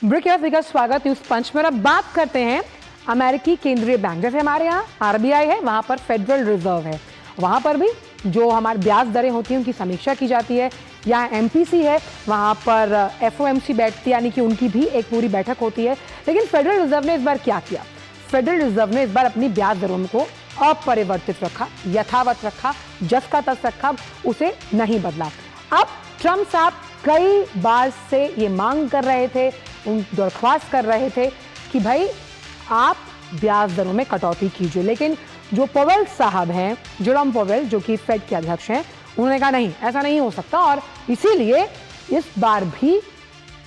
Break या figure स्वागत news पंच में। अब बात करते हैं अमेरिकी केंद्रीय बैंक। जैसे हमारे यहाँ आरबीआई है, वहाँ पर फेडरल रिजर्व है, वहाँ पर भी जो हमारी ब्याज दरें होती हैं उनकी समीक्षा की जाती है। यहाँ एमपीसी है, वहाँ पर एफओएमसी बैठती है, यानी कि उनकी भी एक पूरी बैठक होती है। लेकिन फेडरल रिजर्व ने इस बार क्या किया? फेडरल रिजर्व ने इस बार अपनी ब्याज दरों को अपरिवर्तित रखा, यथावत रखा, जस का तस रखा, उसे नहीं बदला। अब ट्रम्प साहब कई बार से ये मांग कर रहे थे, दरख्वास्त कर रहे थे कि भाई आप ब्याज दरों में कटौती कीजिए, लेकिन जो पवेल साहब हैं, जेरोम पवेल, जो कि फेड के अध्यक्ष हैं, उन्होंने कहा नहीं, ऐसा नहीं हो सकता। और इसीलिए इस बार भी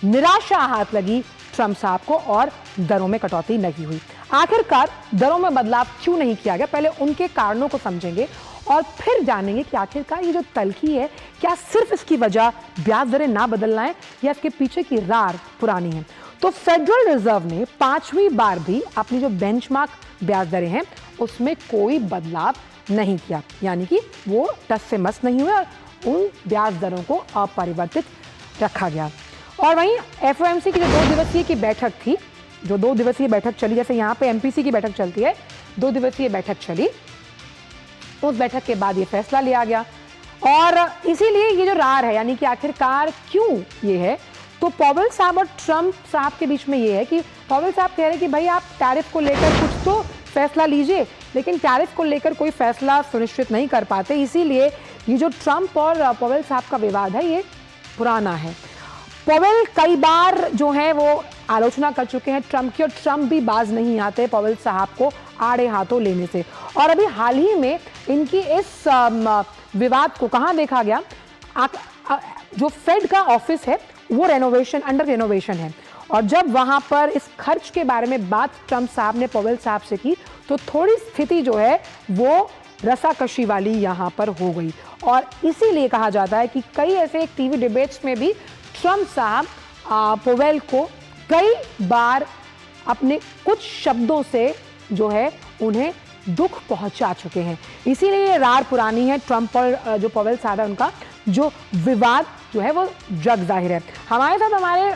निराशा हाथ लगी ट्रम्प साहब को और दरों में कटौती नहीं हुई। आखिरकार दरों में बदलाव क्यों नहीं किया गया, पहले उनके कारणों को समझेंगे और फिर जानेंगे कि आखिरकार ये जो तल्खी है, क्या सिर्फ इसकी वजह ब्याज दरें ना बदलना है या इसके पीछे की रार पुरानी है। तो फेडरल रिजर्व ने 5वीं बार भी अपनी जो बेंचमार्क ब्याज दरें हैं उसमें कोई बदलाव नहीं किया, यानी कि वो टस से मस नहीं हुए और उन ब्याज दरों को अपरिवर्तित रखा गया। और वहीं एफओएमसी की जो 2 दिवसीय की बैठक थी, जो 2 दिवसीय बैठक चली, जैसे यहाँ पे एमपीसी की बैठक चलती है, 2 दिवसीय बैठक चली, उस बैठक के बाद ये फैसला लिया गया। और इसीलिए ये जो रार है, यानी कि आखिरकार क्यों ये है, तो पवेल साहब और ट्रम्प साहब के बीच में ये है कि पवेल साहब कह रहे हैं कि भाई आप टैरिफ को लेकर कुछ तो फैसला लीजिए, लेकिन टैरिफ को लेकर कोई फैसला सुनिश्चित नहीं कर पाते। इसीलिए ये जो ट्रम्प और पवेल साहब का विवाद है, ये पुराना है। पवेल कई बार जो है वो आलोचना कर चुके हैं ट्रम्प की, और ट्रम्प भी बाज नहीं आते पवेल साहब को आड़े हाथों लेने से। और अभी हाल ही में इनकी इस विवाद को कहाँ देखा गया, जो फेड का ऑफिस है वो अंडर रेनोवेशन है, और जब वहां पर इस खर्च के बारे में बात ट्रम्प साहब ने पवेल साहब से की तो थोड़ी स्थिति जो है वो रसाकशी वाली यहां पर हो गई। और इसीलिए कहा जाता है कि कई ऐसे टीवी डिबेट्स में भी ट्रम्प साहब पवेल को कई बार अपने कुछ शब्दों से जो है उन्हें दुख पहुंचा चुके हैं। इसीलिए ये रार पुरानी है। ट्रम्प और जो पवेल साहब है उनका जो विवाद जो है वो जग जाहिर है। हमारे साथ हमारे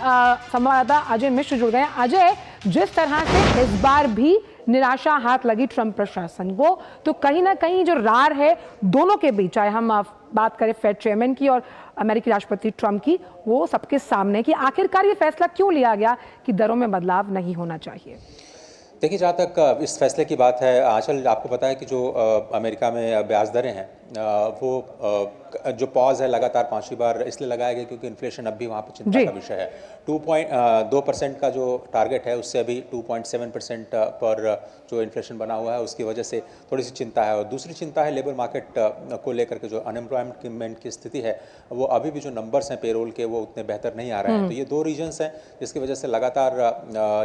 संवाददाता अजय मिश्र जुड़ गए हैं। अजय, जिस तरह से इस बार भी निराशा हाथ लगी ट्रम्प प्रशासन को, तो कहीं ना कहीं जो रार है दोनों के बीच, चाहे हम बात करें फेड चेयरमैन की और अमेरिकी राष्ट्रपति ट्रम्प की, वो सबके सामने कि आखिरकार ये फैसला क्यों लिया गया कि दरों में बदलाव नहीं होना चाहिए। देखिए, जहाँ तक इस फैसले की बात है, आजकल आपको पता है कि जो अमेरिका में ब्याज दरें हैं वो जो पॉज है लगातार 5वीं बार इसलिए लगाया गया क्योंकि इन्फ्लेशन अब भी वहाँ पर चिंता का विषय है। 2% का जो टारगेट है उससे अभी 2.7% पर जो इन्फ्लेशन बना हुआ है उसकी वजह से थोड़ी सी चिंता है। और दूसरी चिंता है लेबर मार्केट को लेकर के, जो अनएम्प्लॉयमेंट की स्थिति है वो अभी भी जो नंबर्स हैं पेरोल के वो उतने बेहतर नहीं आ रहे हैं। तो ये 2 रीजन्स हैं जिसकी वजह से लगातार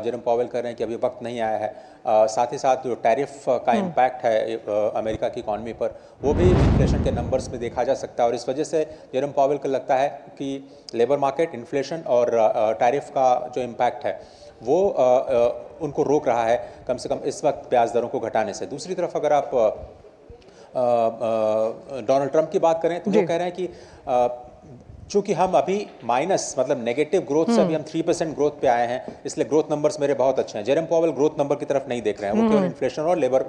जेरोम पवेल कर रहे हैं कि अभी वक्त नहीं आया है। साथ ही साथ जो टैरिफ का इम्पैक्ट है अमेरिका की इकॉनमी पर, वो भी इन्फ्लेशन के नंबर्स में देखा जा सकता है। और इस वजह से जेरोम पवेल को लगता है कि लेबर मार्केट, इन्फ्लेशन और टैरिफ का जो इम्पैक्ट है वो उनको रोक रहा है कम से कम इस वक्त ब्याज दरों को घटाने से। दूसरी तरफ अगर आप डोनाल्ड ट्रम्प की बात करें तो वो कह रहे हैं कि चूंकि हम अभी माइनस मतलब नेगेटिव ग्रोथ से अभी हम 3% ग्रोथ पे आए हैं, इसलिए ग्रोथ नंबर्स मेरे बहुत अच्छे हैं। जेरोम पवेल ग्रोथ नंबर की तरफ नहीं देख रहे हैं, वो केवल इन्फ्लेशन और लेबर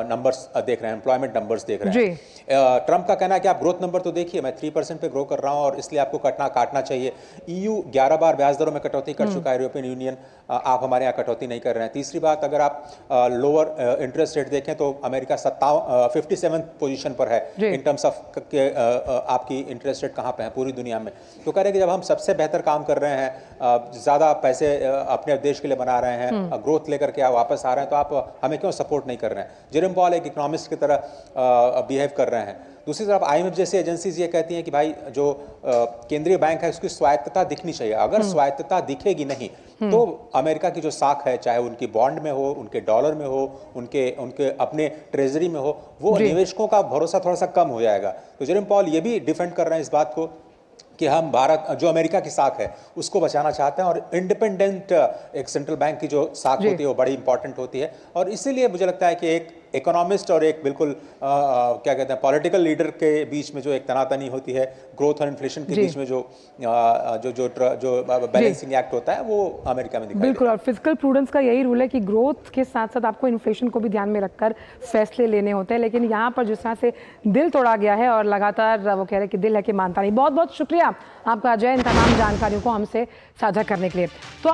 नंबर्स देख रहे हैं, एम्प्लॉयमेंट नंबर्स देख रहे हैं। ट्रम्प का कहना है कि आप ग्रोथ नंबर तो देखिए, मैं 3% पे ग्रो कर रहा हूं और इसलिए आपको काटना चाहिए। EU 11 बार ब्याज दरों में कटौती कर चुका है, यूरोपियन यूनियन, आप हमारे यहाँ कटौती नहीं कर रहे हैं। तीसरी बात, अगर आप लोअर इंटरेस्ट रेट देखें तो अमेरिका 57th पोजीशन पर है इन टर्म्स ऑफ आपकी इंटरेस्ट रेट कहाँ पे है पूरी दुनिया में। तो कह रहे हैं कि जब हम सबसे बेहतर काम कर रहे हैं, ज़्यादा पैसे अपने देश के लिए बना रहे हैं, ग्रोथ लेकर के आप वापस आ रहे हैं, तो आप हमें क्यों सपोर्ट नहीं कर रहे हैं। जेरोम पवेल एक इकोनॉमिस्ट की तरह बिहेव कर रहे हैं। दूसरी तरफ IMF जैसी एजेंसीज ये कहती हैं कि भाई जो केंद्रीय बैंक है उसकी स्वायत्तता दिखनी चाहिए। अगर स्वायत्तता दिखेगी नहीं तो अमेरिका की जो साख है, चाहे उनकी बॉन्ड में हो, उनके डॉलर में हो, उनके अपने ट्रेजरी में हो, वो निवेशकों का भरोसा थोड़ा सा कम हो जाएगा। तो जेरोम पवेल ये भी डिफेंड कर रहे हैं इस बात को कि हम भारत जो अमेरिका की साख है उसको बचाना चाहते हैं, और इंडिपेंडेंट एक सेंट्रल बैंक की जो साख होती है वो बड़ी इंपॉर्टेंट होती है। और इसीलिए मुझे लगता है कि एक इकोनॉमिस्ट और एक बिल्कुल क्या कहते हैं पॉलिटिकल लीडर के बीच में जो एक तनातनी होती है, ग्रोथ और इन्फ्लेशन के बीच में जो बैलेंसिंग एक्ट होता है, वो अमेरिका में दिखाई बिल्कुल। और फिजिकल प्रूडेंस का यही रूल है कि ग्रोथ के साथ साथ आपको इन्फ्लेशन को भी ध्यान में रखकर फैसले लेने होते हैं। लेकिन यहाँ पर जिस तरह से दिल तोड़ा गया है और लगातार वो कह रहे हैं कि दिल है कि मानता नहीं। बहुत बहुत शुक्रिया आपका अजय इन तमाम जानकारियों को हमसे साझा करने के लिए। तो